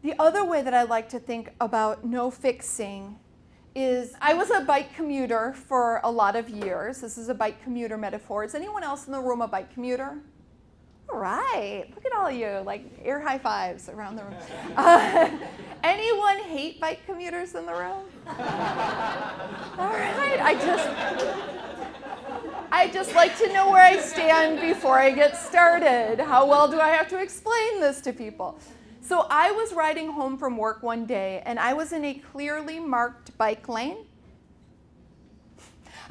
The other way that I like to think about no fixing is, I was a bike commuter for a lot of years. This is a bike commuter metaphor. Is anyone else in the room a bike commuter? All right, look at all of you, like air high fives around the room. Anyone hate bike commuters in the room? All right, I just like to know where I stand before I get started. How well do I have to explain this to people? So I was riding home from work one day, and I was in a clearly marked bike lane.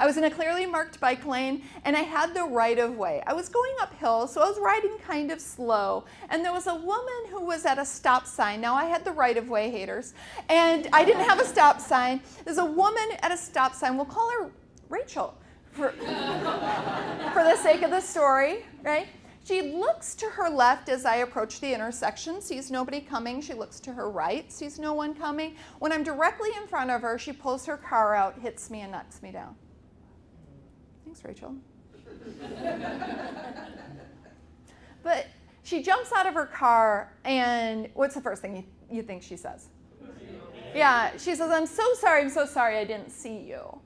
And I had the right of way. I was going uphill, so I was riding kind of slow. And there was a woman who was at a stop sign. Now I had the right of way, haters. And I didn't have a stop sign. There's a woman at a stop sign. We'll call her Rachel for the sake of the story, right? She looks to her left as I approach the intersection, sees nobody coming. She looks to her right, sees no one coming. When I'm directly in front of her, she pulls her car out, hits me, and knocks me down. Thanks, Rachel. But she jumps out of her car, and what's the first thing you think she says? Yeah, she says, I'm so sorry, I didn't see you.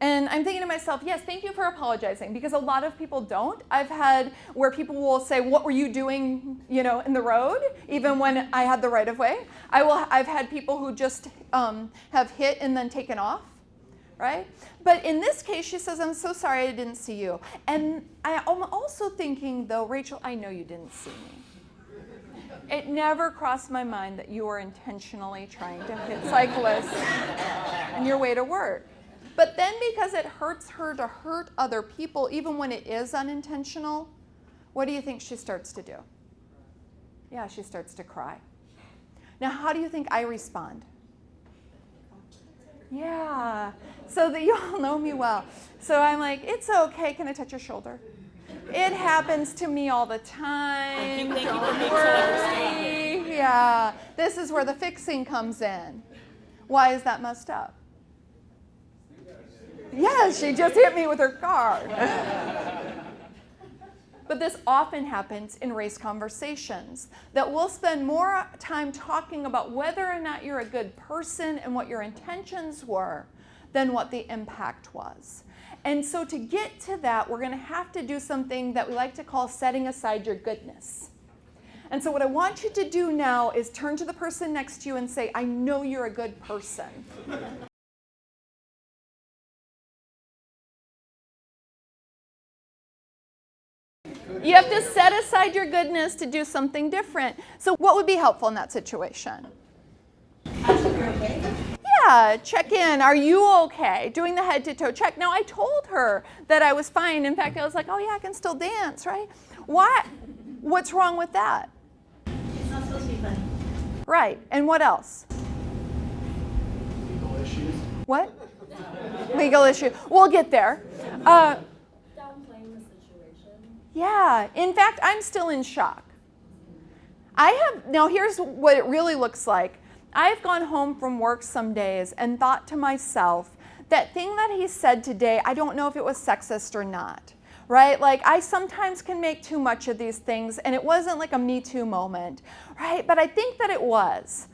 And I'm thinking to myself, yes, thank you for apologizing, because a lot of people don't. I've had where people will say, what were you doing, in the road, even when I had the right of way. I've had people who just have hit and then taken off, right? But in this case, she says, I'm so sorry I didn't see you. And I'm also thinking, though, Rachel, I know you didn't see me. It never crossed my mind that you were intentionally trying to hit cyclists on your way to work. But then, because it hurts her to hurt other people, even when it is unintentional, what do you think she starts to do? Yeah, she starts to cry. Now, how do you think I respond? Yeah, so that you all know me well. So I'm like, it's okay, can I touch your shoulder? It happens to me all the time. Thank you for being so understanding. Yeah, this is where the fixing comes in. Why is that messed up? Yes, she just hit me with her car. But this often happens in race conversations, that we'll spend more time talking about whether or not you're a good person and what your intentions were than what the impact was. And so to get to that, we're going to have to do something that we like to call setting aside your goodness. And so what I want you to do now is turn to the person next to you and say, I know you're a good person. You have to set aside your goodness to do something different. So what would be helpful in that situation? Yeah, check in. Are you okay? Doing the head-to-toe check. Now, I told her that I was fine. In fact, I was like, oh, yeah, I can still dance, right? What? What's wrong with that? It's not supposed to be funny. Right. And what else? Legal issues. What? Legal issue. We'll get there. Downplaying the situation. Yeah. In fact, I'm still in shock. Now here's what it really looks like. I've gone home from work some days and thought to myself, that thing that he said today, I don't know if it was sexist or not, right? Like, I sometimes can make too much of these things, and it wasn't like a Me Too moment, right? But I think that it was.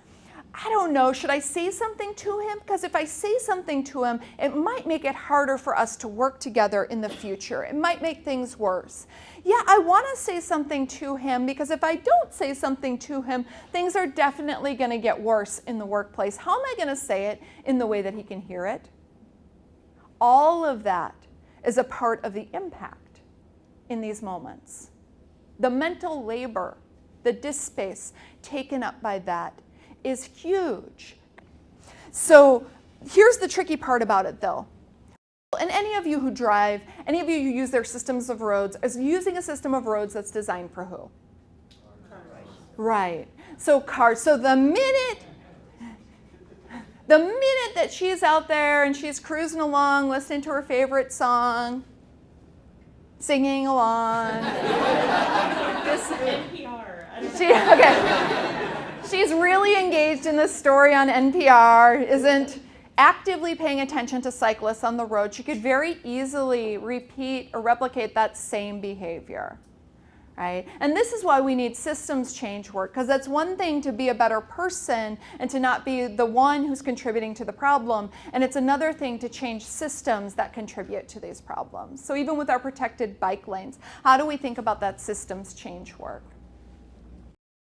I don't know, should I say something to him? Because if I say something to him, it might make it harder for us to work together in the future. It might make things worse. Yeah, I want to say something to him, because if I don't say something to him, things are definitely going to get worse in the workplace. How am I going to say it in the way that he can hear it? All of that is a part of the impact in these moments. The mental labor, the disk space taken up by that is huge. So here's the tricky part about it, though. And any of you who drive, any of you who use their systems of roads, is using a system of roads that's designed for who? Right. So cars. So the minute that she's out there and she's cruising along, listening to her favorite song, singing along. NPR. She's really engaged in this story on NPR, isn't actively paying attention to cyclists on the road. She could very easily repeat or replicate that same behavior, right? And this is why we need systems change work, because that's one thing to be a better person and to not be the one who's contributing to the problem, and it's another thing to change systems that contribute to these problems. So even with our protected bike lanes, how do we think about that systems change work?